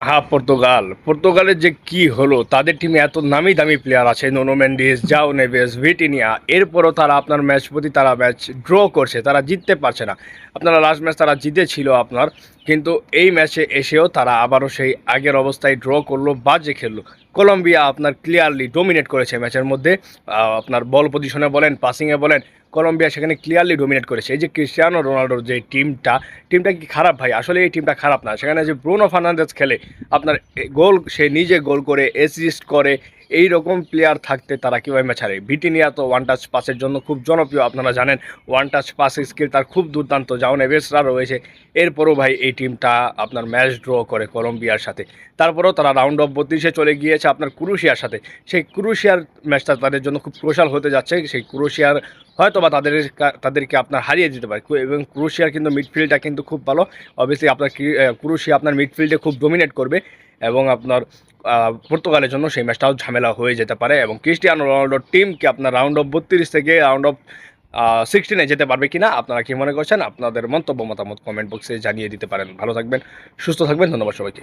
হ্যাঁ, পর্তুগালের যে কি হলো, তাদের টিমে এত নামি দামি প্লেয়ার আছে, নোনো মেন্ডিস, জাও নেভেস, ভিটিনিয়া, এরপরও তারা আপনার ম্যাচ প্রতি তারা ম্যাচ ড্র করছে, তারা জিততে পারছে না। আপনারা লাস্ট ম্যাচ তারা জিতেছিল আপনার, কিন্তু এই ম্যাচে এসেও তারা আবারও সেই আগের অবস্থায় ড্র করলো, বাজে খেললো। কলম্বিয়া আপনার ক্লিয়ারলি ডোমিনেট করেছে ম্যাচের মধ্যে, আপনার বল পজিশনে বলেন, পাসিংয়ে বলেন, কলম্বিয়া সেখানে ক্লিয়ারলি ডোমিনেট করেছে। এই যে ক্রিস্টিয়ানো রোনাল্ডোর যে টিমটা কি খারাপ ভাই? আসলে এই টিমটা খারাপ না। সেখানে যে ব্রুনো ফার্নান্দেজ খেলে, আপনার গোল, সে নিজে গোল করে অ্যাসিস্ট করে, এই রকম প্লেয়ার থাকতে তারা কীভাবে ম্যাচ হারে? ভিটিনিয়া তো ওয়ান টাচ পাসের জন্য খুব জনপ্রিয়, আপনারা জানেন ওয়ান টাচ পাস স্কিল তার খুব দুর্দান্ত। জাও নেভেসরা রয়েছে, এরপরও ভাই এই টিমটা আপনার ম্যাচ ড্র করে কলম্বিয়ার সাথে। তারপরেও তারা রাউন্ড অফ 32-এ চলে গিয়েছে আপনার ক্রোয়েশিয়ার সাথে। সেই ক্রোয়েশিয়ার ম্যাচটা তাদের জন্য খুব ক্রুশাল হতে যাচ্ছে। সেই ক্রোয়েশিয়ার হয়তো বা তাদেরকে আপনার হারিয়ে দিতে পারে। এবং ক্রোয়েশিয়ার কিন্তু মিডফিল্ডটা কিন্তু খুব ভালো। অবভিয়াসলি আপনার ক্রোয়েশিয়া আপনার মিডফিল্ডে খুব ডোমিনেট করবে, এবং আপনার পর্তুগালের জন্য সেই ম্যাচটাও ঝামেলা হয়ে যেতে পারে। এবং ক্রিস্টিয়ানো রোনাল্ডোর টিমকে আপনার রাউন্ড অফ 32 থেকে রাউন্ড অফ 16-এ যেতে পারবে কিনা, আপনারা কি মনে করছেন? আপনাদের মন্তব্য মতামত কমেন্ট বক্সে জানিয়ে দিতে পারেন। ভালো থাকবেন, সুস্থ থাকবেন, ধন্যবাদ সবাইকে।